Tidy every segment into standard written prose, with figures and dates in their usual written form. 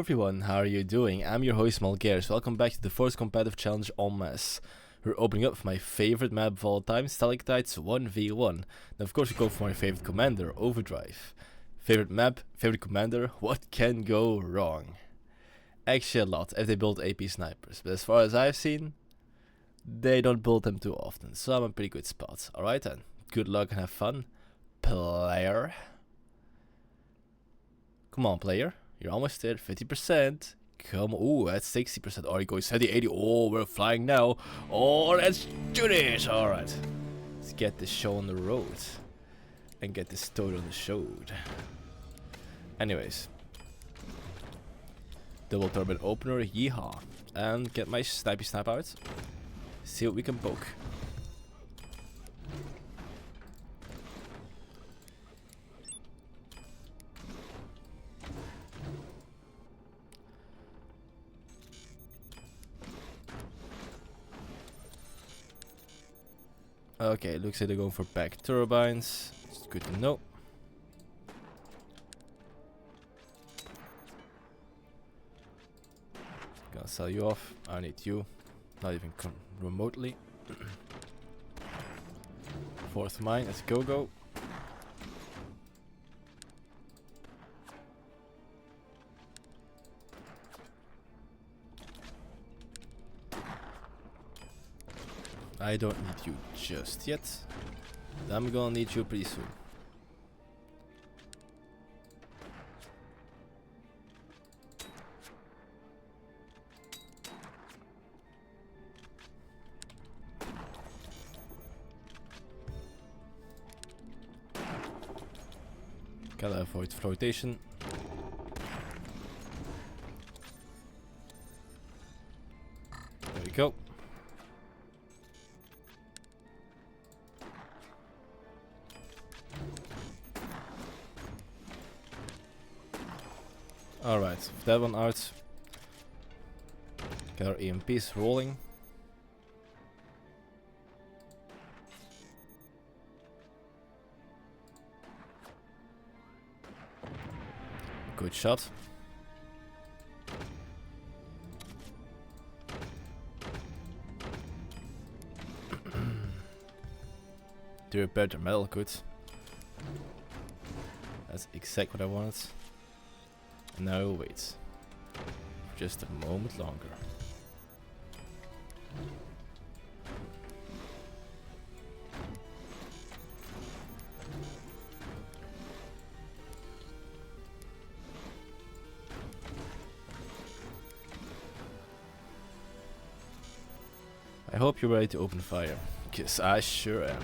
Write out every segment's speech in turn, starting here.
everyone, how are you doing? I'm your host Malgears. Welcome back to the first competitive challenge on Masse. We're opening up for my favorite map of all time, Stalactites 1v1. Now of course we go for my favorite commander, Overdrive. Favorite map, favorite commander, what can go wrong? Actually a lot, if they build AP snipers, but as far as I've seen, they don't build them too often, so I'm in a pretty good spot. Alright then, good luck and have fun, player. Come on player, you're almost there, 50%. Come, ooh, that's 60%. Oh, he goes 70, 80. Oh, we're flying now. Oh, let's do this. Alright. Let's get this show on the road. And get this toad on the show. Anyways. Double turbine opener, yeehaw. And get my snipey snap out. See what we can poke. Okay, looks like they're going for back turbines. It's good to know. Gonna sell you off. I need you. Not even remotely. Fourth mine, let's go. I don't need you just yet. I'm gonna need you pretty soon. Gotta avoid flotation. There we go. Alright, with that one out, get our EMPs rolling. Good shot. To repair the metal, good. That's exactly what I wanted. Now wait, for just a moment longer. I hope you're ready to open fire, because I sure am.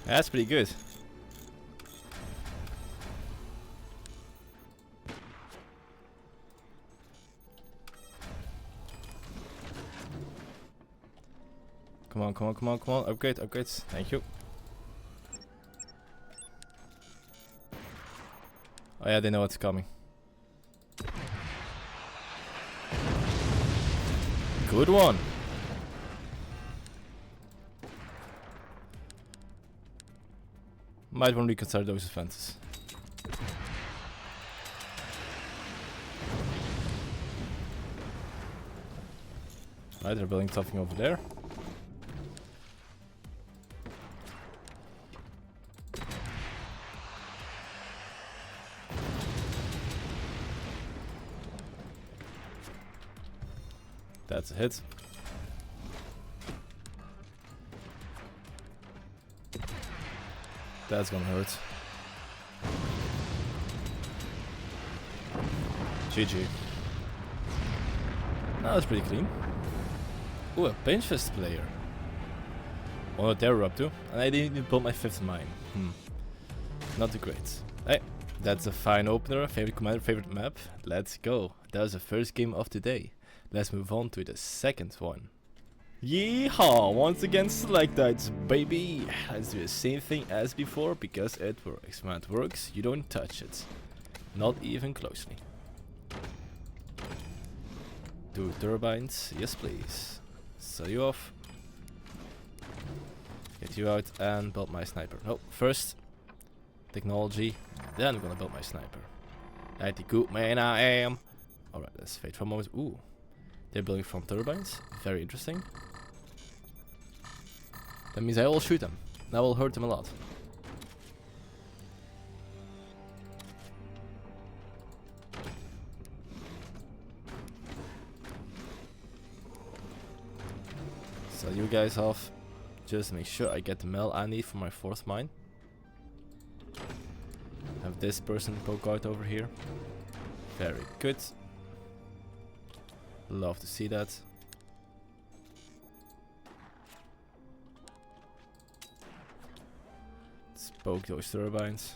That's pretty good. Come on. Upgrade. Thank you. Oh yeah, they know what's coming. Good one. Might want to reconsider those defenses. Right, they're building something over there. That's a hit. That's gonna hurt. GG. That's pretty clean. Ooh, a pinch fist player. Oh, they're up too. And I didn't even build my fifth mine. Not too great. Hey, that's a fine opener. Favorite commander, favorite map. Let's go. That was the first game of the day. Let's move on to the second one. Yeehaw! Once again, stalactites, baby! Let's do the same thing as before because it works. When it works, you don't touch it. Not even closely. 2 turbines, yes please. Sell you off. Get you out and build my sniper. No, first technology, then I'm gonna build my sniper. Like the good man I am. Alright, let's wait for a moment. Ooh, they're building front turbines. Very interesting. That means I will shoot them. That will hurt them a lot. Sell you guys off. Just make sure I get the metal I need for my 4th mine. Have this person poke out over here. Very good. Love to see that. Let's poke those turbines.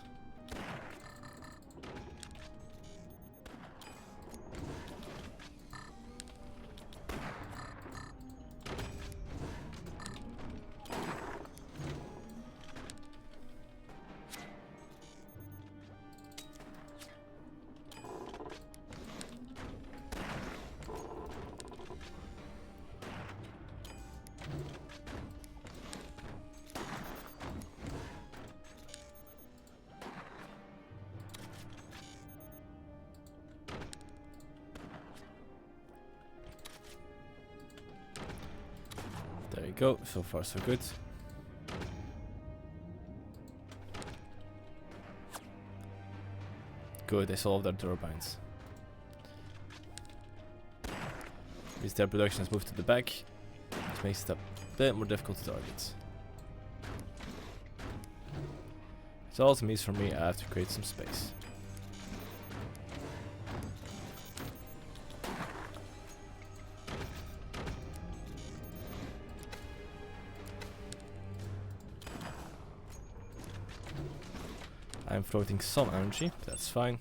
There you go, so far so good. Good, they solved their turbines. Means their production has moved to the back, which makes it a bit more difficult to target. It also means for me I have to create some space. I'm floating some energy, that's fine.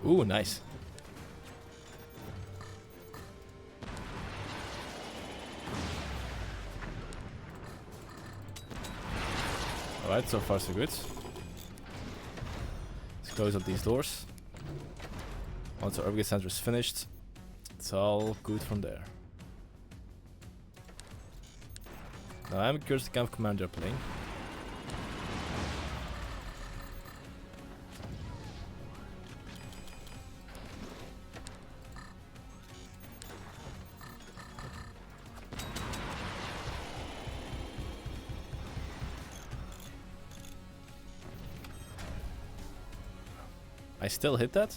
Ooh, nice. Alright, so far so good. Let's close up these doors. Once our upgrade center is finished, it's all good from there. Now I'm curious the kind of command they're playing. I still hit that?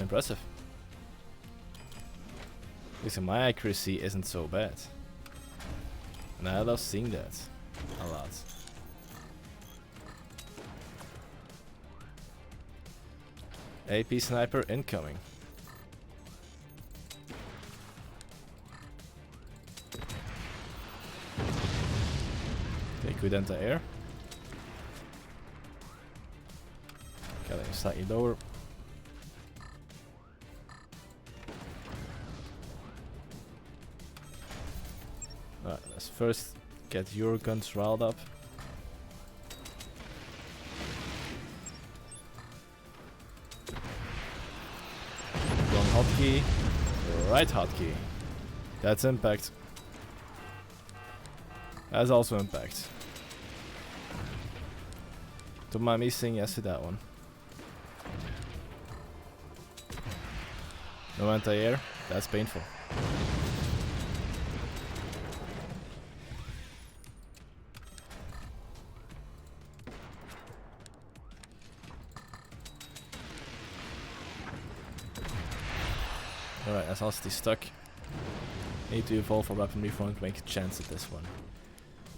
Impressive. Listen, my accuracy isn't so bad. And I love seeing that a lot. AP sniper incoming. Okay, good anti-air. Okay, slightly lower. Alright, let's first get your guns riled up. Wrong hotkey, right hotkey. That's impact. That's also impact. Don't mind me saying yes to that one. No anti-air, that's painful. Alright, Alright, as long as he's stuck. Need to evolve our weapon reform to make a chance at this one.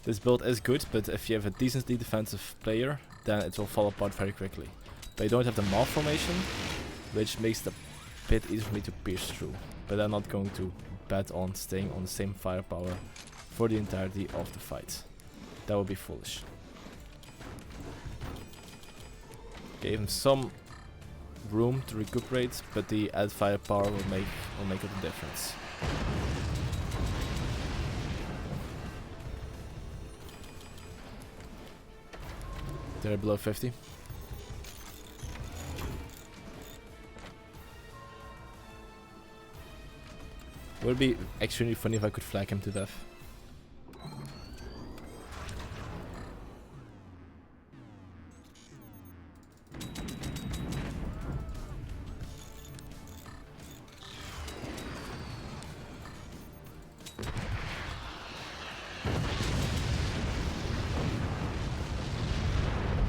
This build is good, but if you have a decently defensive player, then it will fall apart very quickly. But I don't have the mob formation, which makes the pit easy for me to pierce through. But I'm not going to bet on staying on the same firepower for the entirety of the fight. That would be foolish. Gave him some room to recuperate, but the added firepower will make it a difference. They're below 50. Would be extremely funny if I could flag him to death.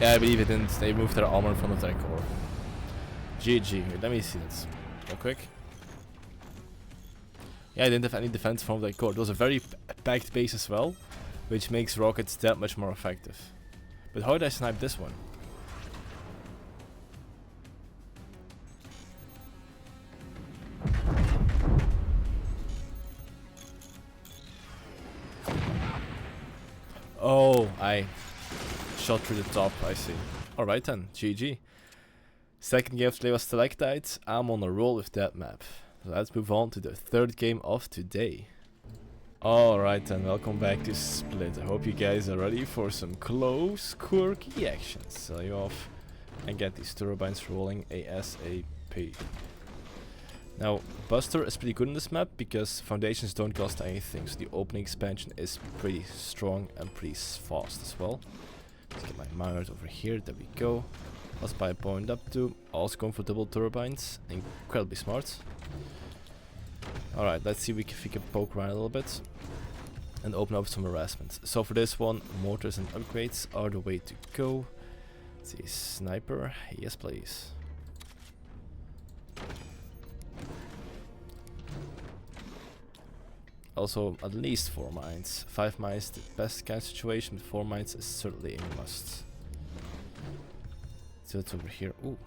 Yeah, I believe it didn't. They moved their armor in front of their core. GG. Let me see this real quick. Yeah, I didn't have any defense from their core. It was a very packed base as well, which makes rockets that much more effective. But how did I snipe this one? Oh, I shot through the top, I see. Alright then, GG. Second game of today was Stalactite. I'm on a roll with that map. So let's move on to the third game of today. Alright then, welcome back to Split. I hope you guys are ready for some close, quirky actions. Sell you off and get these turbines rolling ASAP. Now, Buster is pretty good on this map because foundations don't cost anything, so the opening expansion is pretty strong and pretty fast as well. Let's get my miners over here, there we go. Let's buy a point up to, also going for double turbines, incredibly smart. Alright, let's see if we can poke around a little bit and open up some harassment. So for this one, mortars and upgrades are the way to go. Let's see, sniper, yes please. Also, at least 4 mines. 5 mines, the best kind of situation, but 4 mines is certainly a must. So it's over here. Ooh.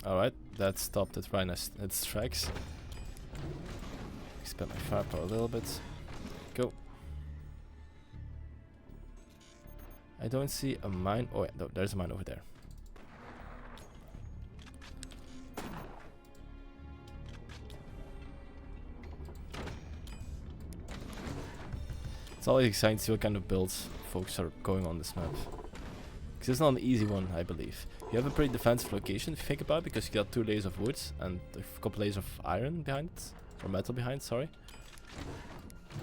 Alright, that stopped it right in its tracks. Expand my firepower a little bit. Go. I don't see a mine. Oh, yeah, no, there's a mine over there. It's always exciting to see what kind of builds folks are going on this map. Because it's not an easy one, I believe. You have a pretty defensive location if you think about it, because you got 2 layers of wood and a couple layers of iron behind it. Or metal behind, sorry.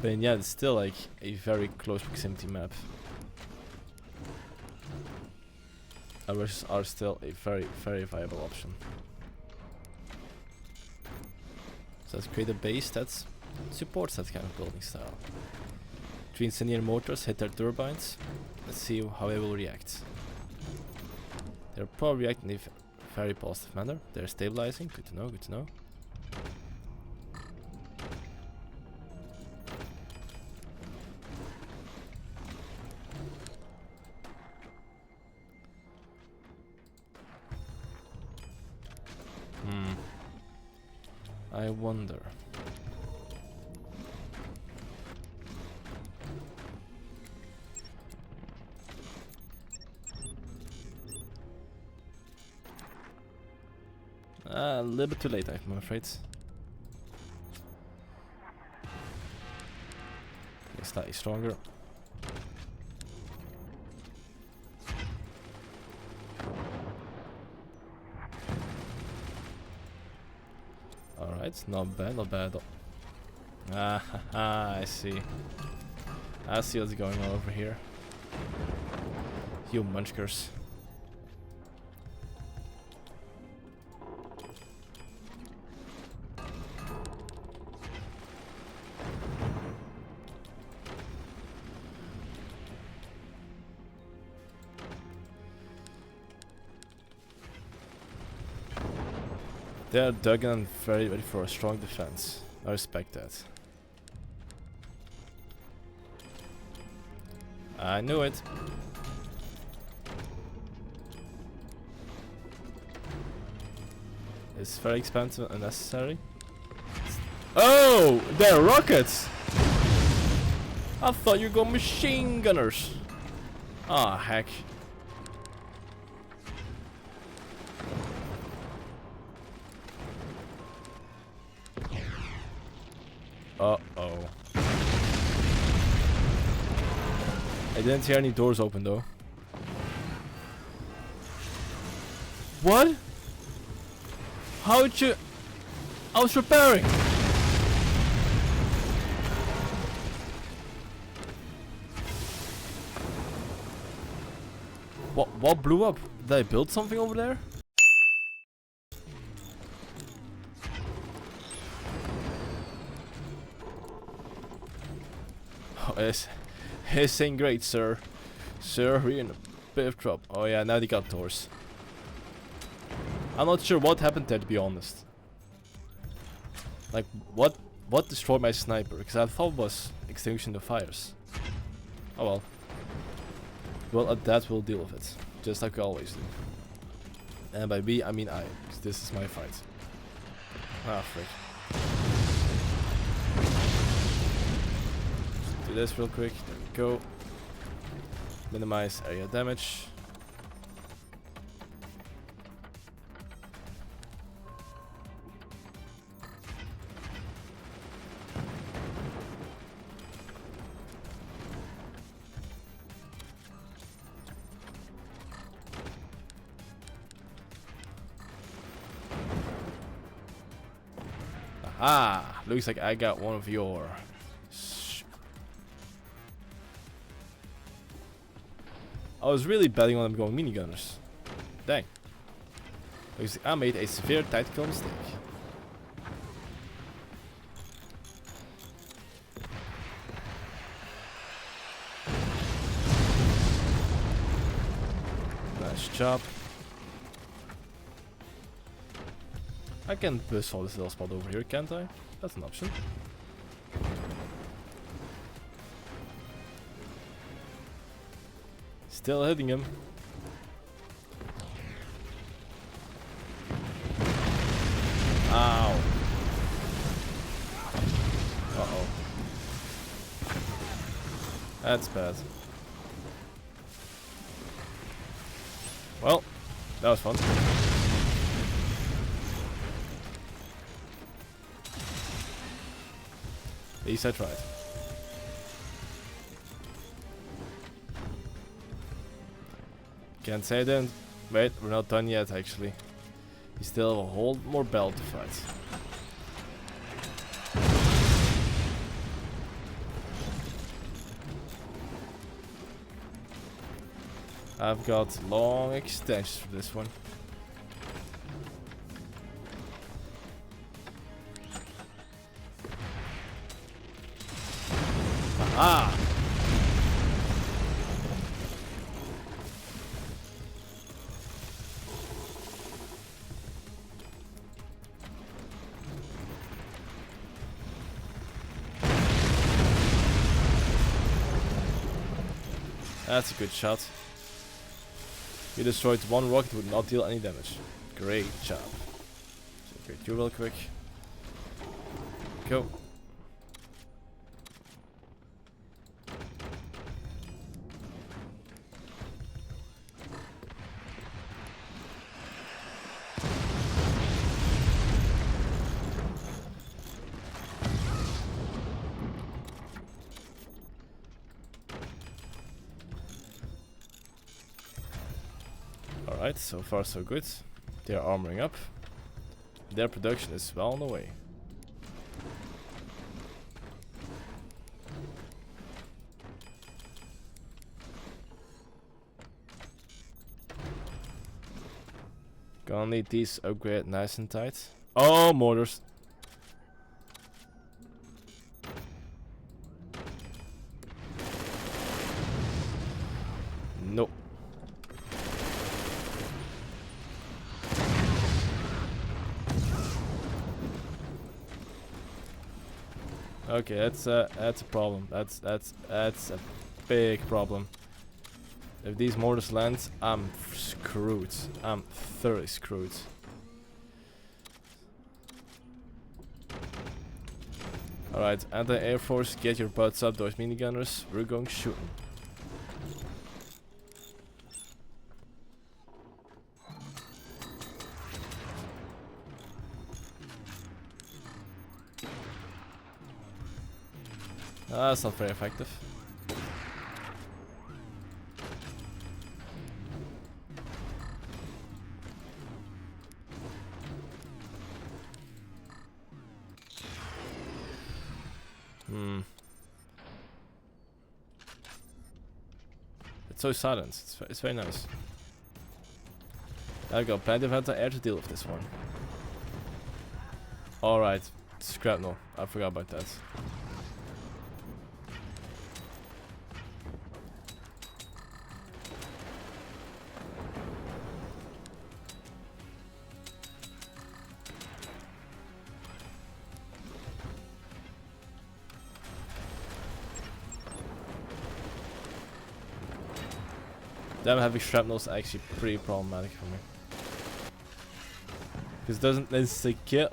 But yeah, it's still like a very close proximity map. Rushes are still a very, very viable option. So let's create a base that supports that kind of building style. Between Incendiary mortars hit their turbines. Let's see how they will react. They're probably reacting in a very positive manner. They're stabilizing. Good to know, good to know. I wonder. A little bit too late, I'm afraid. Okay, slightly stronger. Alright, not bad, not bad. Ah, I see. I see what's going on over here. You munchkers. They are dug and very ready for a strong defense. I respect that. I knew it. It's very expensive and unnecessary. Oh! They're rockets! I thought you were machine gunners. Ah, heck. Uh-oh. I didn't hear any doors open though. What? How'd you... I was repairing! What blew up? Did I build something over there? Oh, it's ain't great, sir. Sir, we're in a bit of trouble. Oh yeah, now they got doors. I'm not sure what happened there, to be honest. Like, what destroyed my sniper? Because I thought it was extinguishing the fires. Oh well. Well, at that we'll deal with it. Just like we always do. And by we, I mean I. Because this is my fight. Ah, frick. Just do this real quick. There we go. Minimize area damage. Ah, looks like I got one of your. I was really betting on them going minigunners. Dang. Looks like I made a severe tactical mistake. Nice job. I can bust all this little spot over here, can't I? That's an option. Still hitting him. Ow. Uh-oh. That's bad. Well, that was fun. At least I tried. Can't say I didn't. Wait, we're not done yet actually. We still have a whole more battle to fight. I've got long extensions for this one. Ah! That's a good shot. You destroyed one rocket, would not deal any damage. Great job. So upgrade you real quick. Go. Alright, so far so good. They are armoring up. Their production is well on the way. Gonna need these upgraded nice and tight. Oh, mortars. Nope. Okay, that's a problem. That's a big problem. If these mortars land, I'm screwed. I'm thoroughly screwed. Alright, anti-air force, get your butts up, those minigunners. We're going shooting. That's not very effective. It's so silent. It's very nice. I've got plenty of anti-air to deal with this one. Alright, scrapnel. I forgot about that. Them heavy shrapnel is actually pretty problematic for me. Because it doesn't insta kill.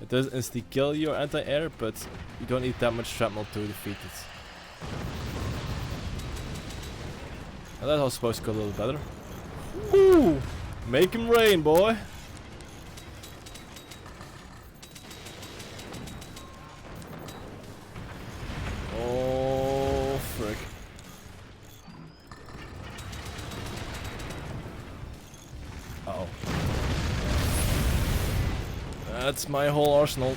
It does insta kill your anti-air, but you don't need that much shrapnel to defeat it. And that was supposed to go a little better. Woo! Make him rain, boy! Oh, frick. Uh-oh. That's my whole arsenal.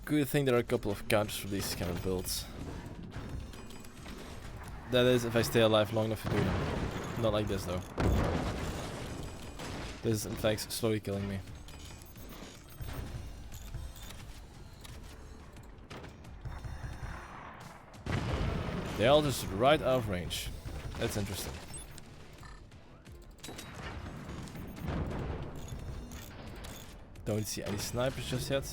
Good thing there are a couple of counters for these kind of builds. That is, if I stay alive long enough to do them. Not like this though. This is in fact slowly killing me. They're all just right out of range. That's interesting. Don't see any snipers just yet.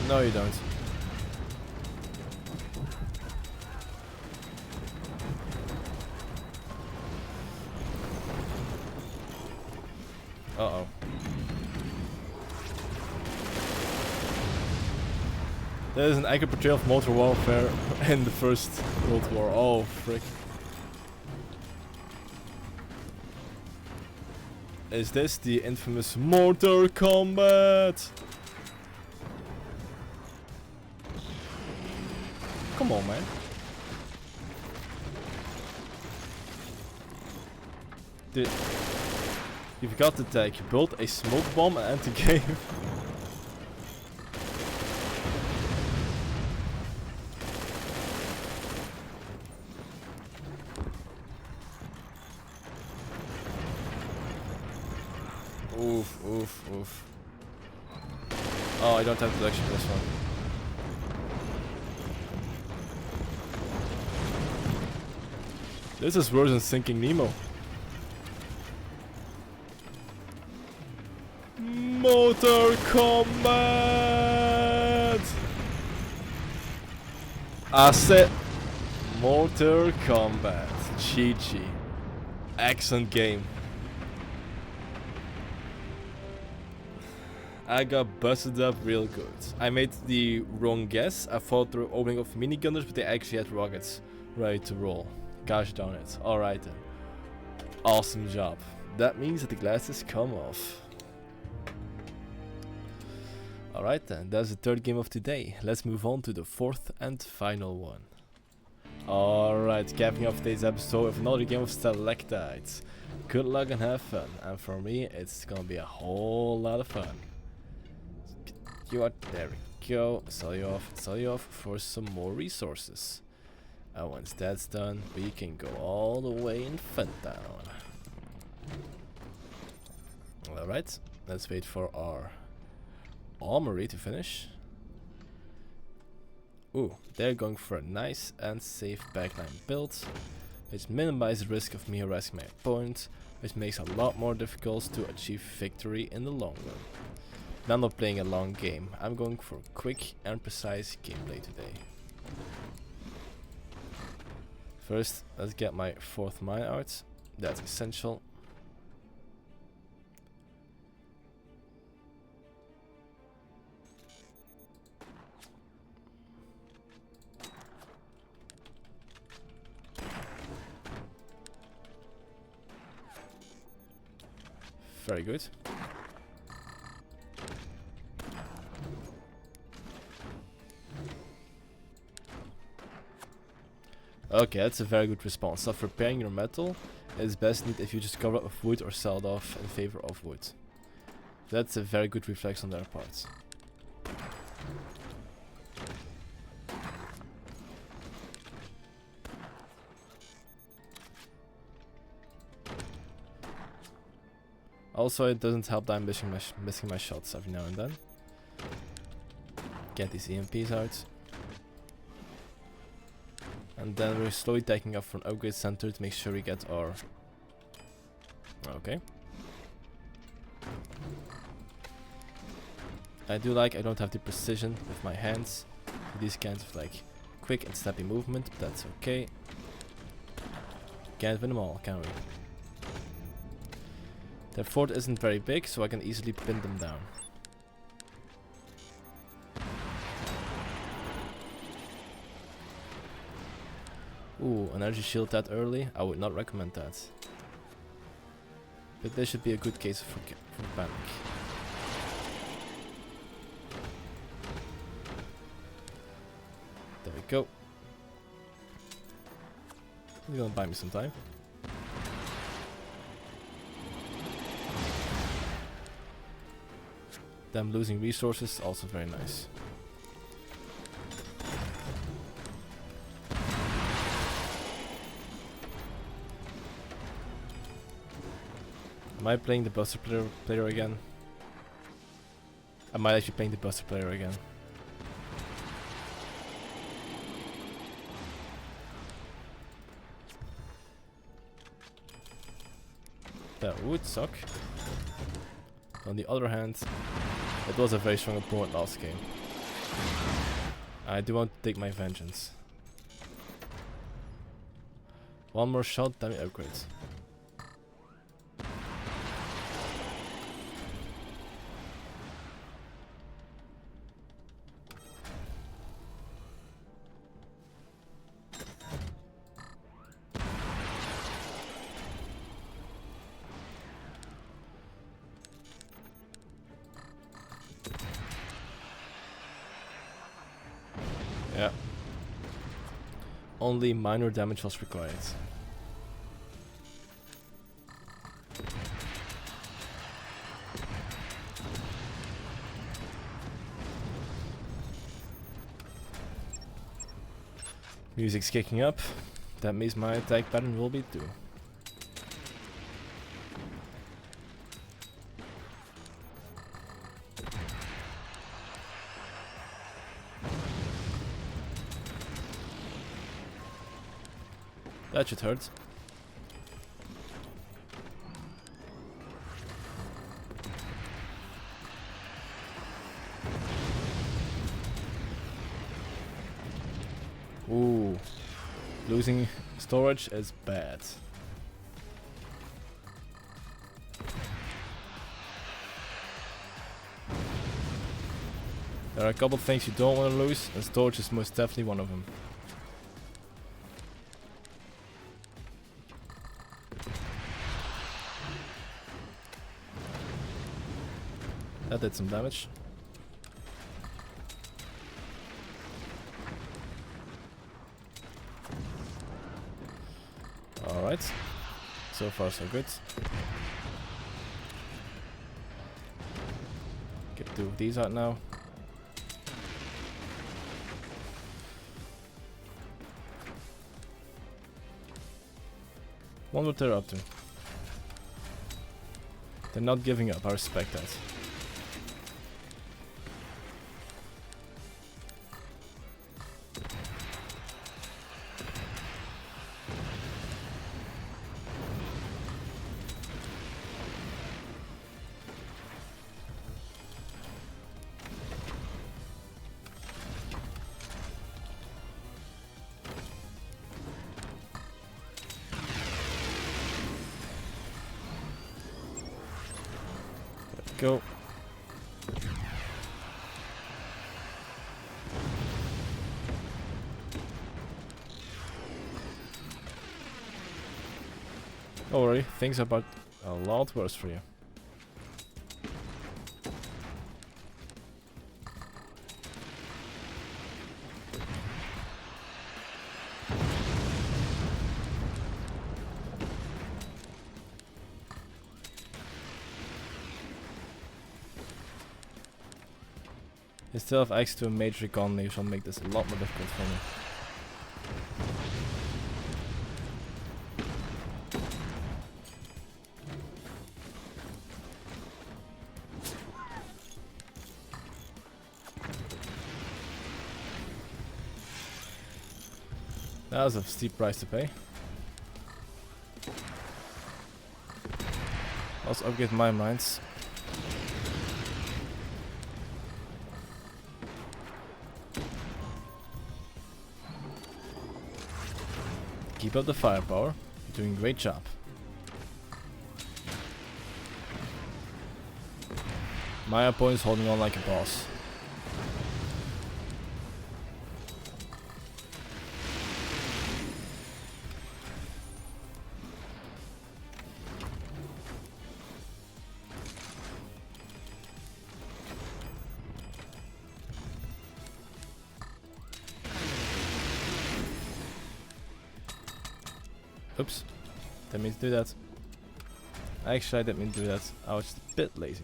No, you don't. Uh-oh. There is an accurate portrayal of mortar warfare in the First World War. Oh, frick. Is this the infamous mortar combat? Come on, man. Dude, you forgot to tag. You built a smoke bomb and end the game. Oof, oof, oof. Oh, I don't have protection for this one. This is worse than sinking Nemo. Mortar combat! I said mortar combat. GG. Excellent game. I got busted up real good. I made the wrong guess. I thought they were opening up minigunners, but they actually had rockets ready to roll. Gosh darn it. Alright then. Awesome job. That means that the glasses come off. Alright then, that's the third game of today. Let's move on to the fourth and final one. Alright, capping off today's episode with another game of stalactites. Good luck and have fun. And for me, it's gonna be a whole lot of fun. You are there we go. Sell you off for some more resources. And once that's done, we can go all the way in Funtown. Alright, let's wait for our armory to finish. Ooh, they're going for a nice and safe backline build, which minimizes the risk of me harassing my opponent, which makes it a lot more difficult to achieve victory in the long run. Now I'm not playing a long game, I'm going for quick and precise gameplay today. First, let's get my fourth mine out, that's essential. Very good. Okay, that's a very good response. So preparing your metal is best needed if you just cover up with wood or sell it off in favor of wood. That's a very good reflex on their part. Also, it doesn't help that I'm missing my shots every now and then. Get these EMPs out. And then we're slowly taking up from upgrade center to make sure we get our... Okay. I don't have the precision with my hands for these kinds of like quick and snappy movement, but that's okay. Can't win them all, can we? Their fort isn't very big, so I can easily pin them down. Ooh, energy shield that early? I would not recommend that. But this should be a good case for panic. There we go. He's gonna buy me some time. Them losing resources, also very nice. Am I playing the Buster player again? I might actually playing the Buster player again. That would suck. On the other hand, it was a very strong opponent last game. I do want to take my vengeance. One more shot, then we upgrade. Yeah. Only minor damage was required. Music's kicking up. That means my attack pattern will be too. That should hurt. Ooh, losing storage is bad. There are a couple things you don't want to lose, and storage is most definitely one of them. That did some damage. Alright. So far so good. Get 2 of these out now. Wonder what they're up to. They're not giving up, I respect that. Go. Don't worry, things are about a lot worse for you. I still have access to a major economy, which will make this a lot more difficult for me. That was a steep price to pay. Also upgrade my mines. Keep up the firepower. You're doing a great job. My opponent's holding on like a boss. Oops, didn't mean to do that. Actually, I didn't mean to do that. I was just a bit lazy.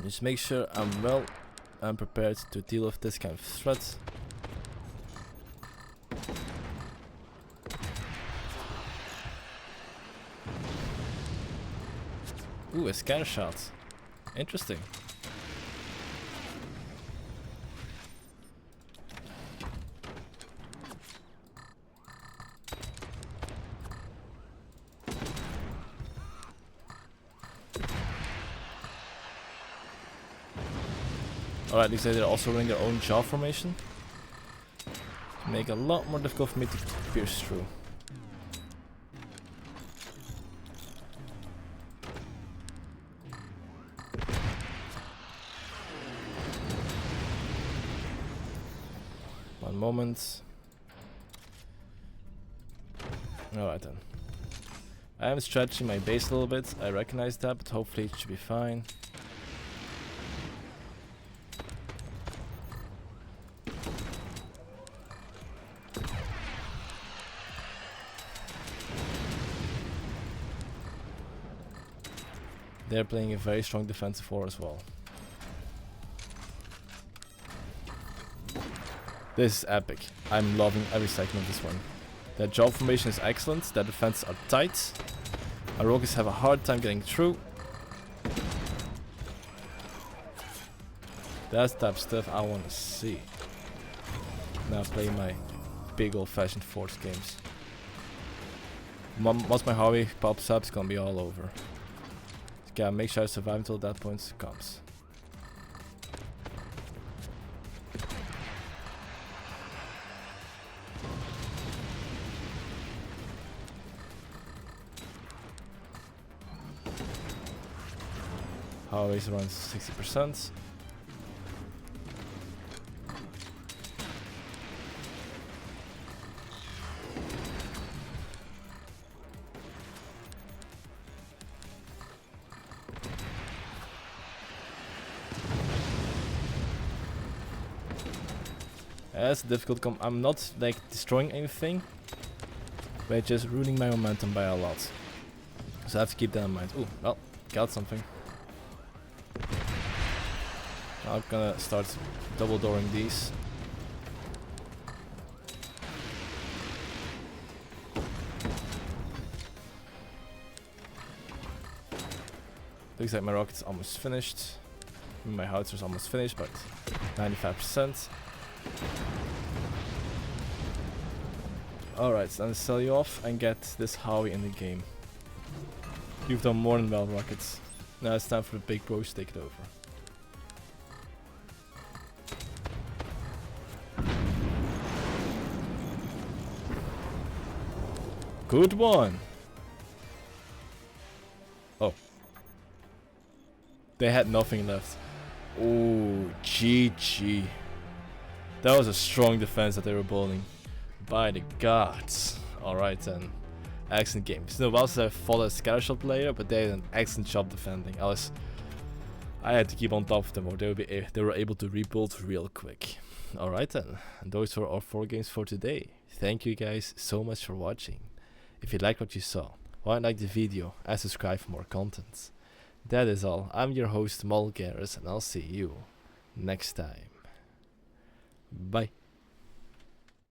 Just make sure I'm prepared to deal with this kind of threat. Ooh, a scatter shot. Interesting. Alright, these days they're also running their own jaw formation. To make it a lot more difficult for me to pierce through. One moment. Alright then. I am stretching my base a little bit, I recognize that, but hopefully it should be fine. They're playing a very strong defensive war as well. This is epic. I'm loving every second of this one. Their job formation is excellent, their defenses are tight. Our rogues have a hard time getting through. That's the type of stuff I want to see. Now play my big old-fashioned force games. Once my Howie pops up, it's gonna be all over. Just gotta make sure I survive until that point comes. Howie's around 60%. That's difficult. I'm not like destroying anything, but just ruining my momentum by a lot. So I have to keep that in mind. Ooh, well, got something. I'm gonna start double dooring these. Looks like my rocket's almost finished. My howitzer's almost finished, but 95%. Alright, so let's sell you off and get this Howie in the game. You've done more than well, rockets. Now it's time for the big bros to take it over. Good one! Oh. They had nothing left. Oh, GG. That was a strong defense that they were building. By the gods. Alright then. Excellent game. It's been a while since I fought a scattershot player, but they did an excellent job defending. I had to keep on top of them, or they were able to rebuild real quick. Alright then. And those were our 4 games for today. Thank you guys so much for watching. If you liked what you saw, why not like the video and subscribe for more content. That is all. I'm your host, mortars, and I'll see you next time. Bye.